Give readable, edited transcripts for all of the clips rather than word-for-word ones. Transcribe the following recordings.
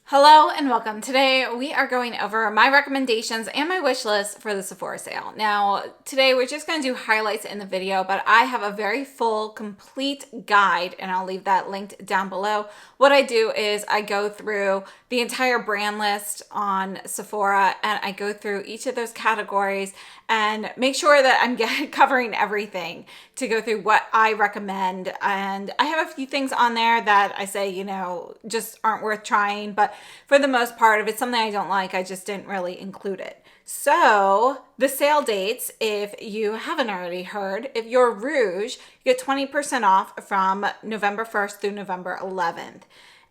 Hello and welcome. Today we are going over my recommendations and my wish list for the Sephora sale. Now today we're just going to do highlights in the video, but I have a very full complete guide and I'll leave that linked down below. What I do is I go through the entire brand list on Sephora and I go through each of those categories and make sure that I'm covering everything to go through what I recommend. And I have a few things on there that I say, you know, just aren't worth trying, but for the most part, if it's something I don't like, I just didn't really include it. So the sale dates, if you haven't already heard, if you're Rouge, you get 20% off from November 1st through November 11th.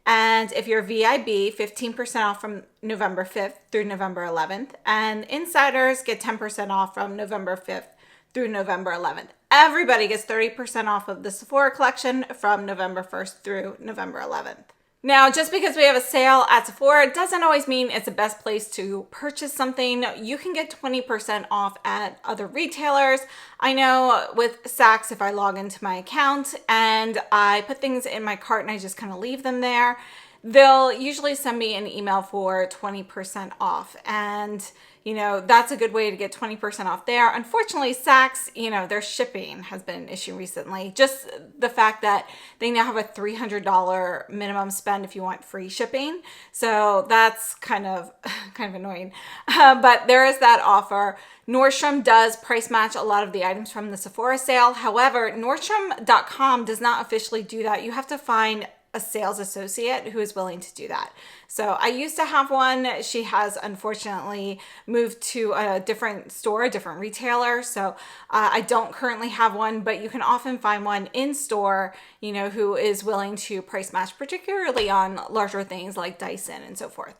And if you're VIB, 15% off from November 5th through November 11th. And Insiders get 10% off from November 5th through November 11th. Everybody gets 30% off of the Sephora collection from November 1st through November 11th. Now, just because we have a sale at Sephora doesn't always mean it's the best place to purchase something. You can get 20% off at other retailers. I know with Saks, if I log into my account and I put things in my cart and I just kind of leave them there, they'll usually send me an email for 20% off. And you know, that's a good way to get 20% off there. Unfortunately, Saks, you know, their shipping has been an issue recently. Just the fact that they now have a $300 minimum spend if you want free shipping. So that's kind of annoying. But there is that offer. Nordstrom does price match a lot of the items from the Sephora sale. However, Nordstrom.com does not officially do that. You have to find a sales associate who is willing to do that. So I used to have one. She has unfortunately moved to a different store, a different retailer. So I don't currently have one, but you can often find one in store, you know, who is willing to price match, particularly on larger things like Dyson and so forth.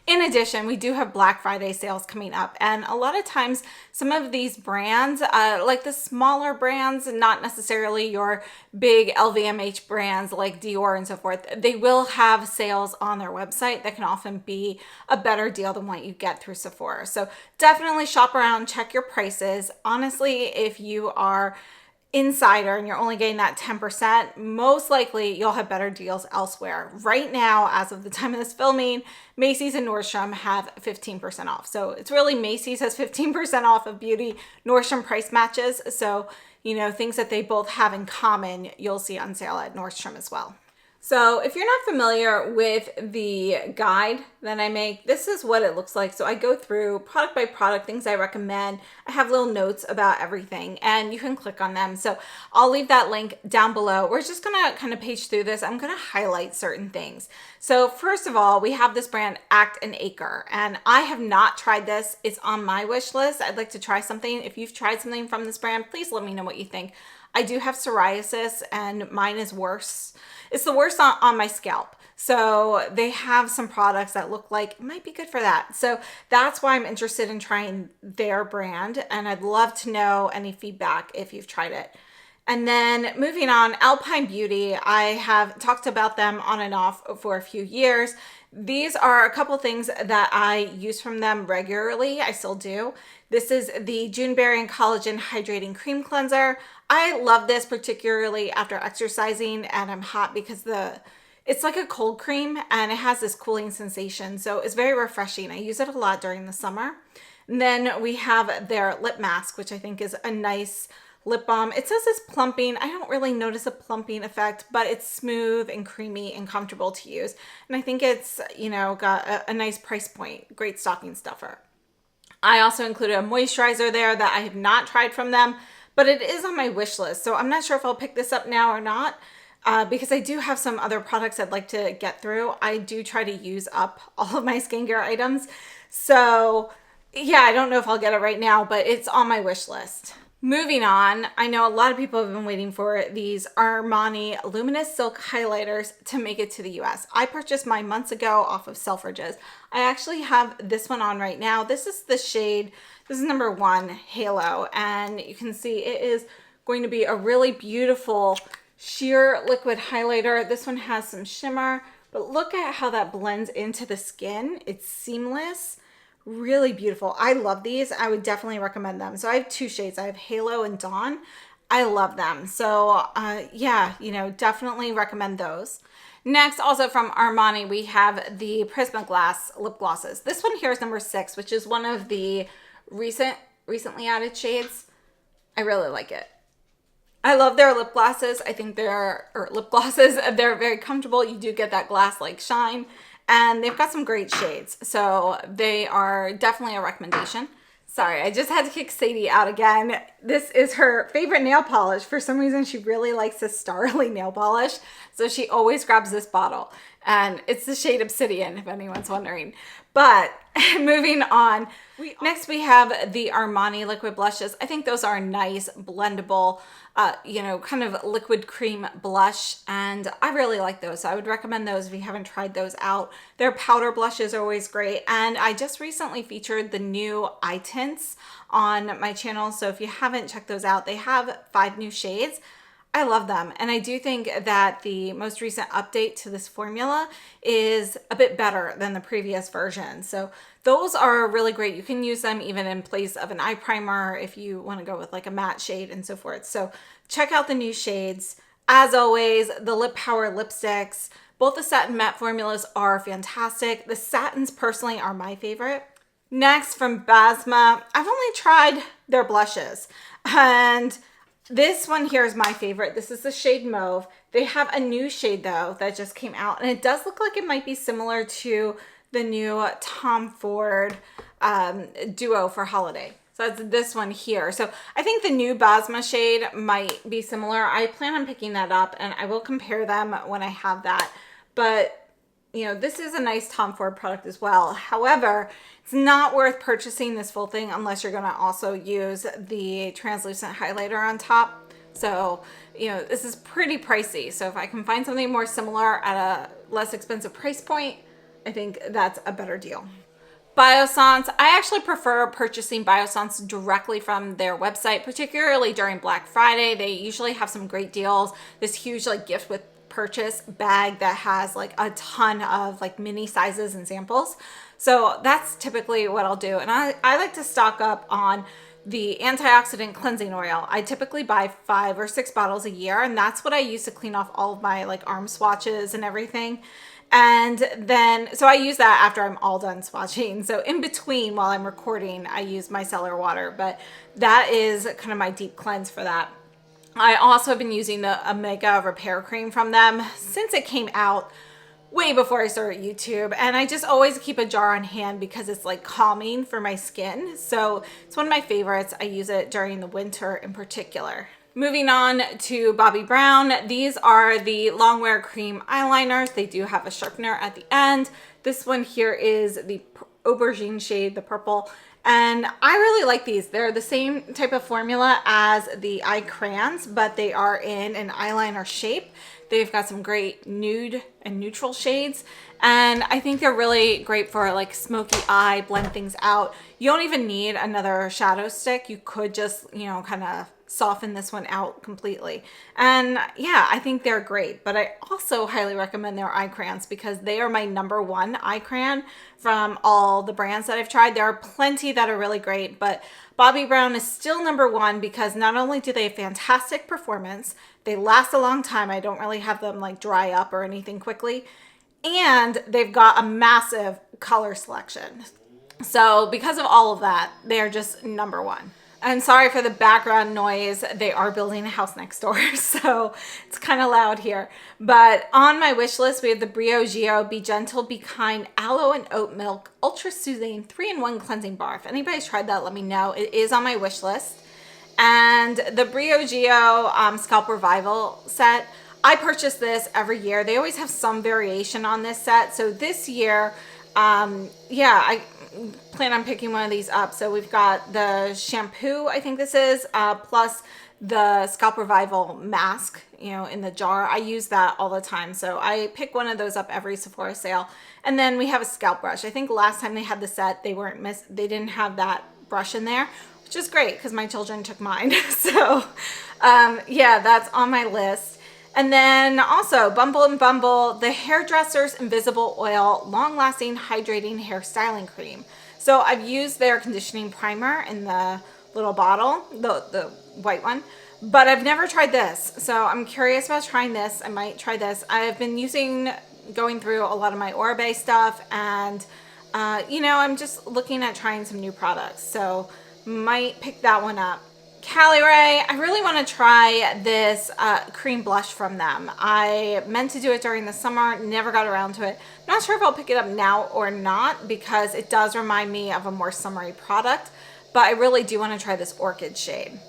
In addition, we do have Black Friday sales coming up. And a lot of times, some of these brands, like the smaller brands, not necessarily your big LVMH brands like Dior and so forth, they will have sales on their website that can often be a better deal than what you get through Sephora. So definitely shop around, check your prices. Honestly, if you are insider and you're only getting that 10%, most likely you'll have better deals elsewhere. Right now, as of the time of this filming, Macy's and Nordstrom have 15% off. So it's really Macy's has 15% off of beauty, Nordstrom price matches. So, you know, things that they both have in common, you'll see on sale at Nordstrom as well. So if you're not familiar with the guide that I make, this is what it looks like. So I go through product by product, things I recommend. I have little notes about everything and you can click on them. So I'll leave that link down below. We're just gonna kind of page through this. I'm gonna highlight certain things. So first of all, we have this brand Acre and Acre, and I have not tried this. It's on my wish list. I'd like to try something. If you've tried something from this brand, please let me know what you think. I do have psoriasis and mine is worse. It's the worst on my scalp. So they have some products that look like it might be good for that. So that's why I'm interested in trying their brand. And I'd love to know any feedback if you've tried it. And then moving on, Alpyn Beauty. I have talked about them on and off for a few years. These are a couple things that I use from them regularly. I still do. This is the Juneberry and Collagen Hydrating Cream Cleanser. I love this particularly after exercising and I'm hot because it's like a cold cream and it has this cooling sensation. So it's very refreshing. I use it a lot during the summer. And then we have their lip mask, which I think is a nice lip balm. It says it's plumping. I don't really notice a plumping effect, but it's smooth and creamy and comfortable to use. And I think it's, you know, got a nice price point, great stocking stuffer. I also included a moisturizer there that I have not tried from them, but it is on my wish list. So I'm not sure if I'll pick this up now or not because I do have some other products I'd like to get through. I do try to use up all of my skincare items. So yeah, I don't know if I'll get it right now, but it's on my wish list. Moving on, I know a lot of people have been waiting for these Armani Luminous Silk Highlighters to make it to the US. I purchased mine months ago off of Selfridges. I actually have this one on right now. This is the shade, this is number 1, Halo, and you can see it is going to be a really beautiful sheer liquid highlighter. This one has some shimmer, but look at how that blends into the skin. It's seamless. Really beautiful. I love these. I would definitely recommend them. So I have 2 shades. I have Halo and Dawn. I love them. So yeah, you know, definitely recommend those. Next, also from Armani, we have the Prismaglass lip glosses. This one here is number 6, which is one of the recently added shades. I really like it. I love their lip glosses. I think they're very comfortable. You do get that glass-like shine, and they've got some great shades. So they are definitely a recommendation. Sorry, I just had to kick Sadie out again. This is her favorite nail polish. For some reason, she really likes this Starly nail polish. So she always grabs this bottle. And it's the shade Obsidian, if anyone's wondering. But moving on. Next, we have the Armani liquid blushes. I think those are a nice, blendable, kind of liquid cream blush. And I really like those. So I would recommend those if you haven't tried those out. Their powder blushes are always great. And I just recently featured the new eye tints on my channel. So if you haven't checked those out, they have 5 new shades. I love them. And I do think that the most recent update to this formula is a bit better than the previous version. So those are really great. You can use them even in place of an eye primer if you want to go with like a matte shade and so forth. So check out the new shades. As always, the Lip Power lipsticks, both the satin matte formulas are fantastic. The satins personally are my favorite. Next, from Basma, I've only tried their blushes, and this one here is my favorite. This is the shade Mauve. They have a new shade though that just came out, and it does look like it might be similar to the new Tom Ford duo for holiday. So that's this one here. So I think the new Basma shade might be similar. I plan on picking that up, and I will compare them when I have that. But this is a nice Tom Ford product as well. However, it's not worth purchasing this full thing unless you're going to also use the translucent highlighter on top. So, this is pretty pricey. So if I can find something more similar at a less expensive price point, I think that's a better deal. Biossance. I actually prefer purchasing Biossance directly from their website, particularly during Black Friday. They usually have some great deals. This huge gift with purchase bag that has a ton of mini sizes and samples. So that's typically what I'll do. And I like to stock up on the antioxidant cleansing oil. I typically buy 5 or 6 bottles a year, and that's what I use to clean off all of my arm swatches and everything. And then, so I use that after I'm all done swatching. So in between, while I'm recording, I use micellar water, but that is kind of my deep cleanse for that. I also have been using the Omega Repair Cream from them since it came out, way before I started YouTube. And I just always keep a jar on hand because it's calming for my skin. So it's one of my favorites. I use it during the winter in particular. Moving on to Bobbi Brown. These are the Longwear Cream Eyeliners. They do have a sharpener at the end. This one here is the Aubergine shade, the purple. And I really like these. They're the same type of formula as the eye crayons, but they are in an eyeliner shape. They've got some great nude and neutral shades. And I think they're really great for smoky eye, blend things out. You don't even need another shadow stick. You could just, kind of soften this one out completely. And yeah, I think they're great, but I also highly recommend their eye crayons because they are my #1 eye crayon from all the brands that I've tried. There are plenty that are really great, but Bobbi Brown is still #1 because not only do they have fantastic performance, they last a long time. I don't really have them dry up or anything quickly, and they've got a massive color selection. So because of all of that, they're just #1. And sorry for the background noise. They are building a house next door, so it's kind of loud here. But on my wish list, we have the Briogeo Be Gentle, Be Kind Aloe and Oat Milk Ultra Soothing 3-in-1 Cleansing Bar. If anybody's tried that, let me know. It is on my wish list. And the Briogeo Scalp Revival set. I purchase this every year. They always have some variation on this set. So this year, I plan on picking one of these up. So we've got the shampoo, I think this is, plus the Scalp Revival mask, in the jar. I use that all the time. So I pick one of those up every Sephora sale. And then we have a scalp brush. I think last time they had the set, they didn't have that brush in there, which is great because my children took mine. So yeah, that's on my list. And then also Bumble, the Hairdresser's Invisible Oil Long-Lasting Hydrating Hair Styling Cream. So I've used their conditioning primer in the little bottle, the white one, but I've never tried this. So I'm curious about trying this. I might try this. I've been going through a lot of my Oribe stuff, and you know, I'm just looking at trying some new products. So might pick that one up. Caliray, I really want to try this cream blush from them. I meant to do it during the summer, never got around to it. I'm not sure if I'll pick it up now or not, because it does remind me of a more summery product, but I really do want to try this orchid shade.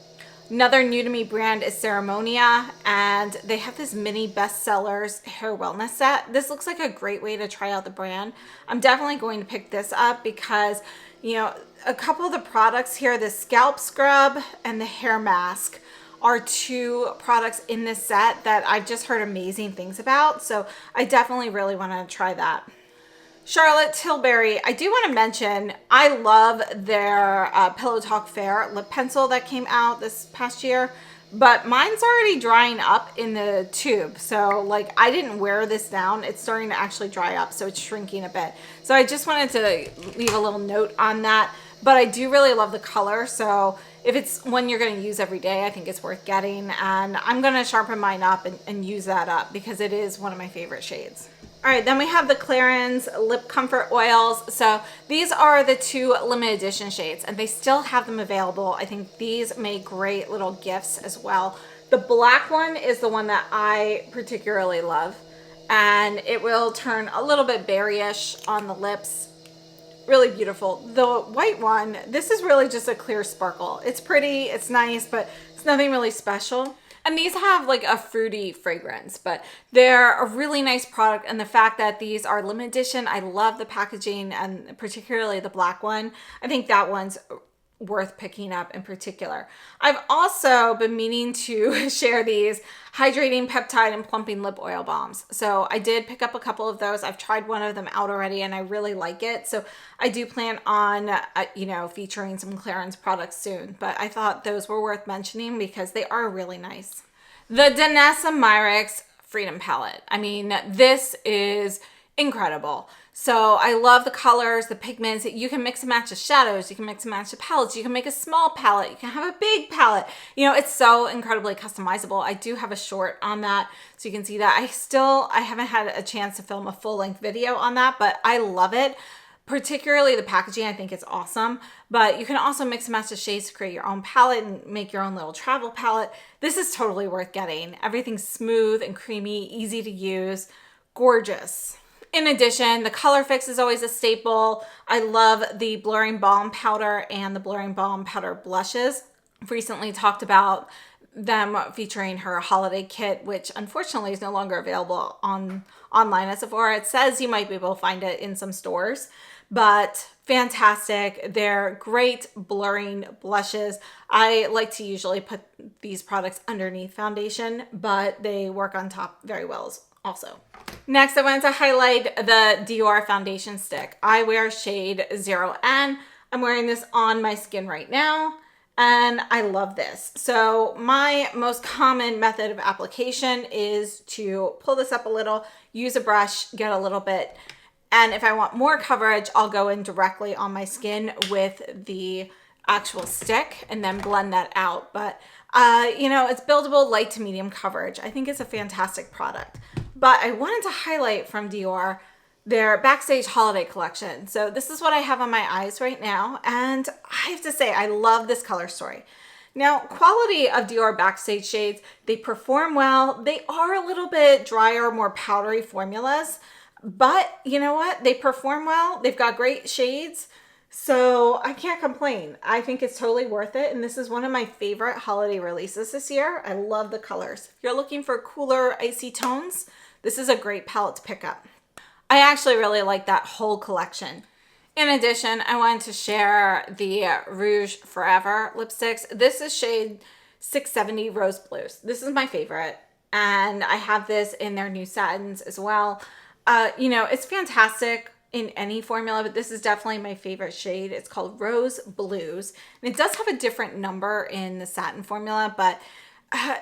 Another new to me brand is Ceremonia, and they have this mini bestsellers hair wellness set. This looks like a great way to try out the brand. I'm definitely going to pick this up because, you know, a couple of the products here, the scalp scrub and the hair mask, are two products in this set that I've just heard amazing things about. So I definitely really want to try that. Charlotte Tilbury, I do want to mention, I love their Pillow Talk Fair lip pencil that came out this past year, but mine's already drying up in the tube. So like, I didn't wear this down. It's starting to actually dry up, so it's shrinking a bit. So I just wanted to leave a little note on that, but I do really love the color. So if it's one you're going to use every day, I think it's worth getting, and I'm going to sharpen mine up and use that up because it is one of my favorite shades. All right, then we have the Clarins Lip Comfort Oils. So these are the two limited edition shades, and they still have them available. I think these make great little gifts as well. The black one is the one that I particularly love, and it will turn a little bit berryish on the lips. Really beautiful. The white one, this is really just a clear sparkle. It's pretty, it's nice, but it's nothing really special. And these have like a fruity fragrance, but they're a really nice product. And the fact that these are limited edition, I love the packaging, and particularly the black one. I think that one's worth picking up in particular. I've also been meaning to share these hydrating peptide and plumping lip oil balms. So I did pick up a couple of those. I've tried one of them out already and I really like it. So I do plan on, you know, featuring some Clarins products soon, but I thought those were worth mentioning because they are really nice. The Danessa Myricks Freedom Palette. I mean, this is incredible. So I love the colors, the pigments. You can mix and match the shadows. You can mix and match the palettes. You can make a small palette. You can have a big palette. You know, it's so incredibly customizable. I do have a short on that, so you can see that. I haven't had a chance to film a full-length video on that, but I love it. Particularly the packaging, I think it's awesome. But you can also mix and match the shades to create your own palette and make your own little travel palette. This is totally worth getting. Everything's smooth and creamy, easy to use, gorgeous. In addition, the Color Fix is always a staple. I love the Blurring Balm Powder and the Blurring Balm Powder Blushes. I've recently talked about them featuring her holiday kit, which unfortunately is no longer available online at Sephora. It says you might be able to find it in some stores, but fantastic. They're great blurring blushes. I like to usually put these products underneath foundation, but they work on top very well also. Next, I wanted to highlight the Dior foundation stick. I wear shade 0N. I'm wearing this on my skin right now, and I love this. So my most common method of application is to pull this up a little, use a brush, get a little bit, and if I want more coverage, I'll go in directly on my skin with the actual stick and then blend that out. But you know, it's buildable, light to medium coverage. I think it's a fantastic product. But I wanted to highlight from Dior their Backstage Holiday Collection. So this is what I have on my eyes right now. And I have to say, I love this color story. Now, quality of Dior Backstage shades, they perform well. They are a little bit drier, more powdery formulas. But you know what? They perform well. They've got great shades. So I can't complain. I think it's totally worth it. And this is one of my favorite holiday releases this year. I love the colors. If you're looking for cooler, icy tones, this is a great palette to pick up. I actually really like that whole collection. In addition, I wanted to share the Rouge Forever lipsticks. This is shade 670 Rose Blues. This is my favorite. And I have this in their new satins as well. You know, it's fantastic in any formula, but this is definitely my favorite shade. It's called Rose Blues. And it does have a different number in the satin formula, but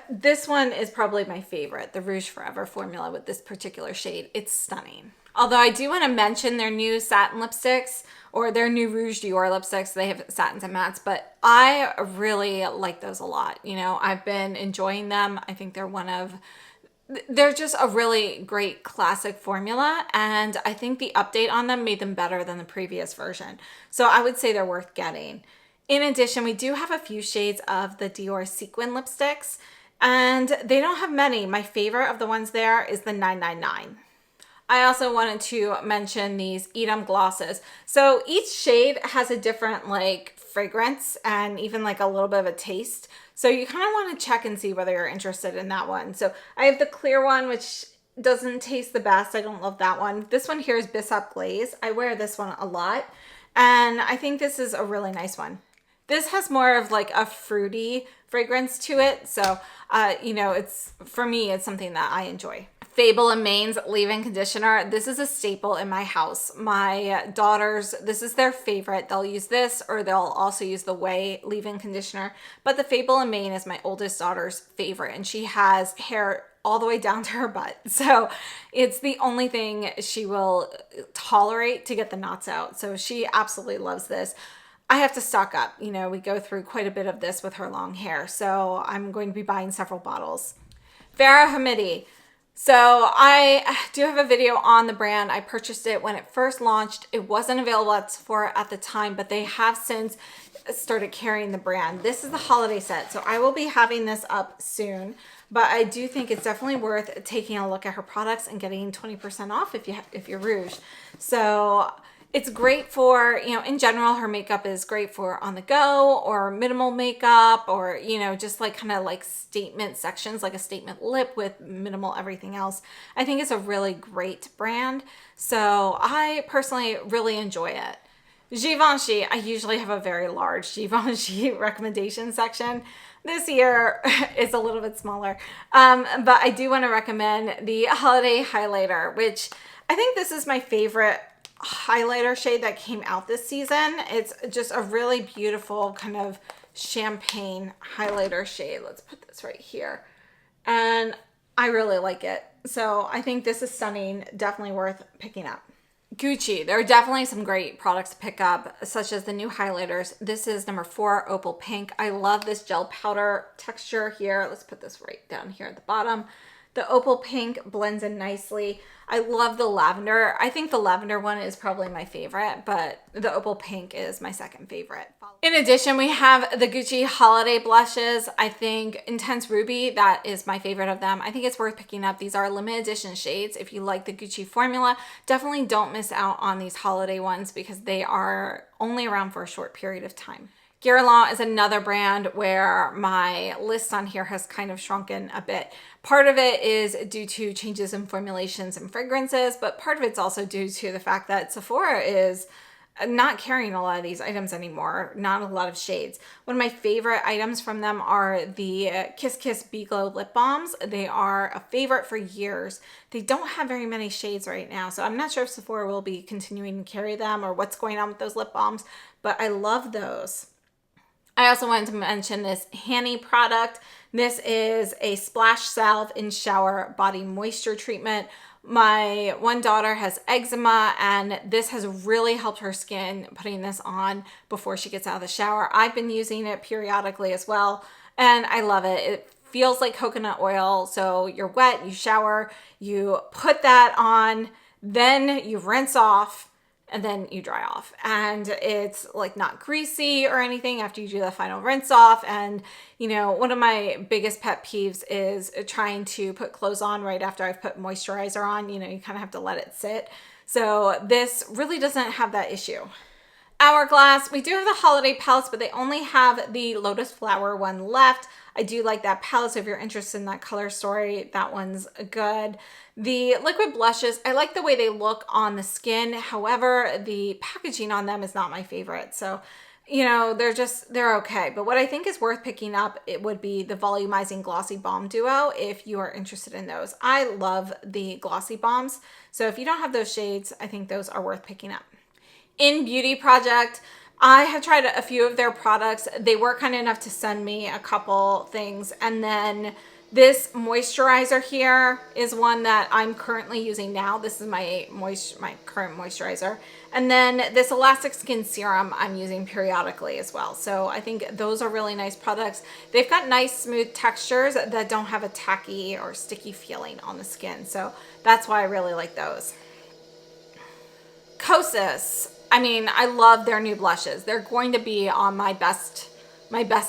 this one is probably my favorite, the Rouge Forever formula with this particular shade. It's stunning. Although I do want to mention their new satin lipsticks, or their new Rouge Dior lipsticks. They have satins and mattes, but I really like those a lot. You know, I've been enjoying them. I think they're just a really great classic formula, and I think the update on them made them better than the previous version. So I would say they're worth getting. In addition, we do have a few shades of the Dior Sequin lipsticks, and they don't have many. My favorite of the ones there is the 999. I also wanted to mention these Eadem glosses. So each shade has a different like fragrance and even like a little bit of a taste. So you kind of want to check and see whether you're interested in that one. So I have the clear one, which doesn't taste the best. I don't love that one. This one here is Bissap Glaze. I wear this one a lot, and I think this is a really nice one. This has more of like a fruity fragrance to it. So, you know, for me, it's something that I enjoy. Fable and Main's leave-in conditioner. This is a staple in my house. My daughters, this is their favorite. They'll use this, or they'll also use the Ouai leave-in conditioner. But the Fable and Main is my oldest daughter's favorite, and she has hair all the way down to her butt. So it's the only thing she will tolerate to get the knots out. So she absolutely loves this. I have to stock up. You know, we go through quite a bit of this with her long hair. So I'm going to be buying several bottles. Fara Homidi. So I do have a video on the brand. I purchased it when it first launched. It wasn't available at Sephora at the time, but they have since started carrying the brand. This is the holiday set, so I will be having this up soon, but I do think it's definitely worth taking a look at her products and getting 20% off if you're Rouge. So it's great for, you know, in general, her makeup is great for on the go or minimal makeup, or, you know, just like kind of like statement sections, like a statement lip with minimal everything else. I think it's a really great brand. So I personally really enjoy it. Givenchy, I usually have a very large Givenchy recommendation section. This year is a little bit smaller, but I do want to recommend the Holiday Highlighter, which I think this is my favorite highlighter shade that came out this season. It's just a really beautiful kind of champagne highlighter shade. Let's put this right here. And I really like it. So I think this is stunning. Definitely worth picking up. Gucci, there are definitely some great products to pick up, such as the new highlighters. This is number 4, Opal Pink. I love this gel powder texture here. Let's put this right down here at the bottom. The Opal Pink blends in nicely. I love the lavender. I think the lavender one is probably my favorite, but the Opal Pink is my second favorite. In addition, we have the Gucci Holiday Blushes. I think Intense Ruby, that is my favorite of them. I think it's worth picking up. These are limited edition shades. If you like the Gucci formula, definitely don't miss out on these holiday ones because they are only around for a short period of time. Guerlain is another brand where my list on here has kind of shrunken a bit. Part of it is due to changes in formulations and fragrances, but part of it's also due to the fact that Sephora is not carrying a lot of these items anymore, not a lot of shades. One of my favorite items from them are the Kiss Kiss Be Glow lip balms. They are a favorite for years. They don't have very many shades right now, so I'm not sure if Sephora will be continuing to carry them or what's going on with those lip balms, but I love those. I also wanted to mention this Hanni product. This is a splash salve in shower body moisture treatment. My one daughter has eczema, and this has really helped her skin putting this on before she gets out of the shower. I've been using it periodically as well, and I love it. It feels like coconut oil. So you're wet, you shower, you put that on, then you rinse off, and then you dry off, and it's like not greasy or anything after you do the final rinse off. And you know, one of my biggest pet peeves is trying to put clothes on right after I've put moisturizer on. You know, you kind of have to let it sit. So this really doesn't have that issue. Hourglass, we do have the holiday palettes, but they only have the Lotus Flower one left. I do like that palette, so if you're interested in that color story, that one's good. The liquid blushes, I like the way they look on the skin. However, the packaging on them is not my favorite. So, you know, they're okay. But what I think is worth picking up, it would be the Volumizing Glossy Balm Duo if you are interested in those. I love the glossy balms. So if you don't have those shades, I think those are worth picking up. In Beauty Project, I have tried a few of their products. They were kind enough to send me a couple things, and then This moisturizer here is one that I'm currently using now. This is my current moisturizer. And then this Elastic Skin Serum I'm using periodically as well. So I think those are really nice products. They've got nice smooth textures that don't have a tacky or sticky feeling on the skin. So that's why I really like those. Kosas. I mean, I love their new blushes. They're going to be on my best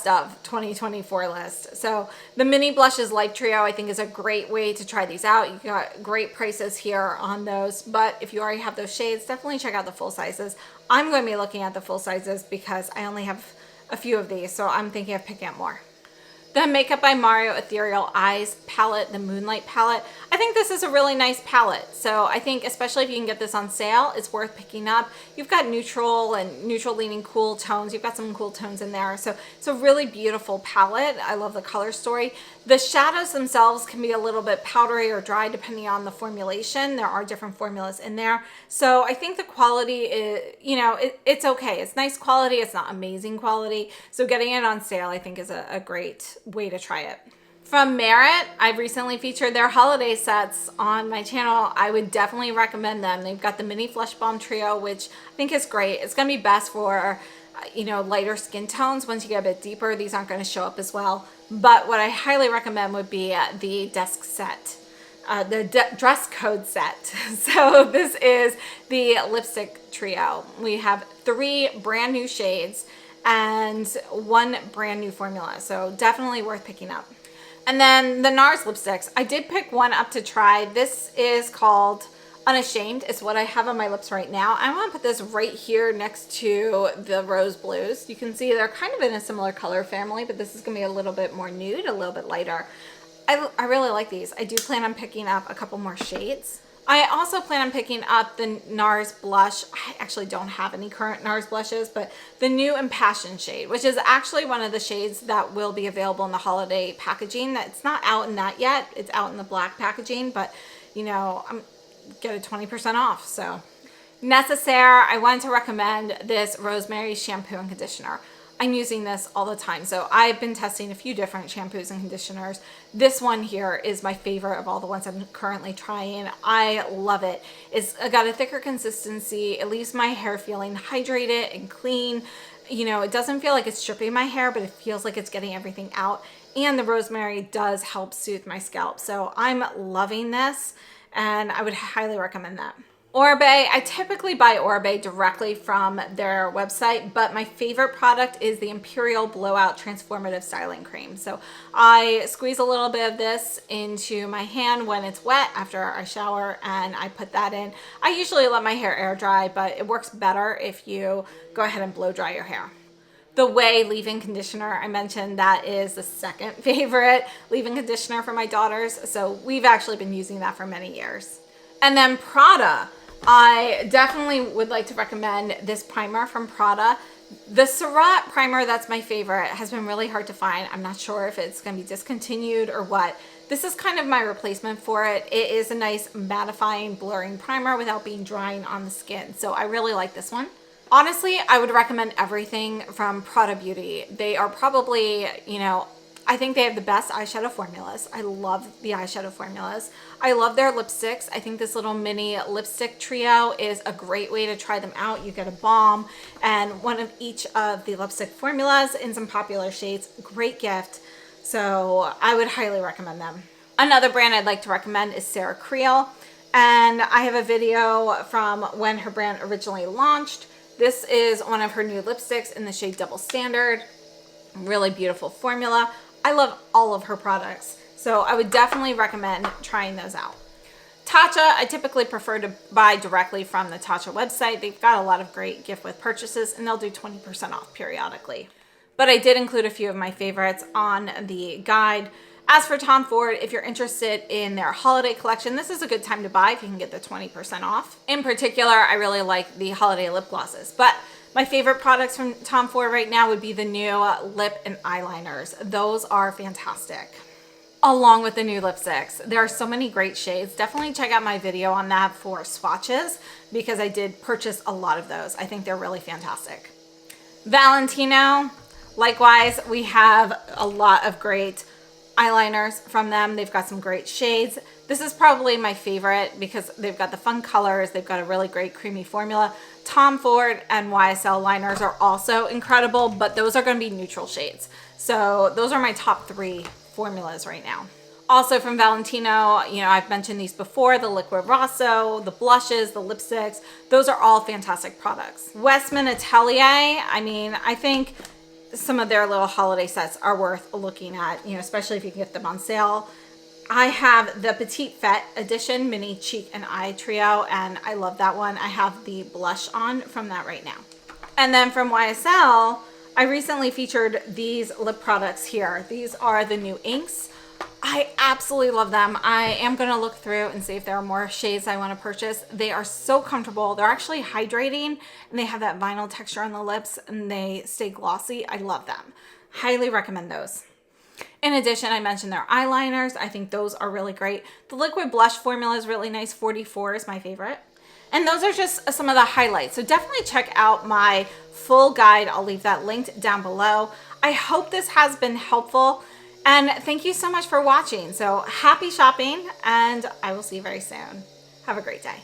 of 2024 list. So the mini blushes light trio I think is a great way to try these out. You got great prices here on those, but if you already have those shades, definitely check out the full sizes. I'm going to be looking at the full sizes because I only have a few of these, so I'm thinking of picking up more. The Makeup by Mario Ethereal Eyes palette, the Moonlight palette. I think this is a really nice palette. So I think especially if you can get this on sale, it's worth picking up. You've got neutral and neutral leaning cool tones. You've got some cool tones in there. So it's a really beautiful palette. I love the color story. The shadows themselves can be a little bit powdery or dry depending on the formulation. There are different formulas in there. So I think the quality is, you know, it's okay. It's nice quality. It's not amazing quality. So getting it on sale I think is a great way to try it. From Merit, I've recently featured their holiday sets on my channel. I would definitely recommend them. They've got the mini Flush Balm Trio, which I think is great. It's going to be best for, you know, lighter skin tones. Once you get a bit deeper, these aren't going to show up as well. But what I highly recommend would be the desk set, the dress code set. So this is the lipstick trio. We have 3 brand new shades and 1 brand new formula. So definitely worth picking up. And then the Nars lipsticks. I did pick one up to try. This is called Unashamed. It's what I have on my lips right now. I want to put this right here next to the Rose Blues. You can see they're kind of in a similar color family, but this is going to be a little bit more nude, a little bit lighter. I really like these. I do plan on picking up a couple more shades. I also plan on picking up the Nars blush. I actually don't have any current Nars blushes, but the new Impassioned shade, which is actually one of the shades that will be available in the holiday packaging. It's not out in that yet. It's out in the black packaging, but you know, I'm get a 20% off. So Necessaire, I wanted to recommend this Rosemary shampoo and conditioner. I'm using this all the time. So I've been testing a few different shampoos and conditioners. This one here is my favorite of all the ones I'm currently trying. I love it. It's got a thicker consistency. It leaves my hair feeling hydrated and clean. You know, it doesn't feel like it's stripping my hair, but it feels like it's getting everything out. And the rosemary does help soothe my scalp. So I'm loving this and I would highly recommend that. Oribe, I typically buy Oribe directly from their website, but my favorite product is the Imperial Blowout Transformative Styling Cream. So I squeeze a little bit of this into my hand when it's wet after I shower and I put that in. I usually let my hair air dry, but it works better if you go ahead and blow dry your hair. The Ouai leave-in conditioner, I mentioned that is the second favorite leave-in conditioner for my daughters. So we've actually been using that for many years. And then Prada. I definitely would like to recommend this primer from Prada. The Surratt primer, that's my favorite, has been really hard to find. I'm not sure if it's going to be discontinued or what. This is kind of my replacement for it. It is a nice mattifying, blurring primer without being drying on the skin. So I really like this one. Honestly, I would recommend everything from Prada Beauty. They are probably, you know, I think they have the best eyeshadow formulas. I love the eyeshadow formulas. I love their lipsticks. I think this little mini lipstick trio is a great way to try them out. You get a balm and one of each of the lipstick formulas in some popular shades. Great gift. So I would highly recommend them. Another brand I'd like to recommend is Sarah Creal. And I have a video from when her brand originally launched. This is one of her new lipsticks in the shade Double Standard. Really beautiful formula. I love all of her products, so I would definitely recommend trying those out. Tatcha, I typically prefer to buy directly from the Tatcha website. They've got a lot of great gift with purchases, and they'll do 20% off periodically. But I did include a few of my favorites on the guide. As for Tom Ford, if you're interested in their holiday collection, this is a good time to buy if you can get the 20% off. In particular, I really like the holiday lip glosses, but my favorite products from Tom Ford right now would be the new lip and eyeliners. Those are fantastic. Along with the new lipsticks. There are so many great shades. Definitely check out my video on that for swatches because I did purchase a lot of those. I think they're really fantastic. Valentino, likewise, we have a lot of great eyeliners from them. They've got some great shades. This is probably my favorite because they've got the fun colors. They've got a really great creamy formula. Tom Ford and YSL liners are also incredible, but those are going to be neutral shades. So those are my top 3 formulas right now. Also from Valentino, you know, I've mentioned these before, the Liquid Rosso, the blushes, the lipsticks, those are all fantastic products. Westman Atelier, I mean, I think some of their little holiday sets are worth looking at, you know, especially if you can get them on sale. I have the Petite Fete edition, mini cheek and eye trio, and I love that one. I have the blush on from that right now. And then from YSL, I recently featured these lip products here. These are the new inks. I absolutely love them. I am going to look through and see if there are more shades I want to purchase. They are so comfortable. They're actually hydrating, and they have that vinyl texture on the lips, and they stay glossy. I love them. Highly recommend those. In addition, I mentioned their eyeliners. I think those are really great. The liquid blush formula is really nice. 44 is my favorite. And those are just some of the highlights. So definitely check out my full guide. I'll leave that linked down below. I hope this has been helpful. And thank you so much for watching. So happy shopping, and I will see you very soon. Have a great day.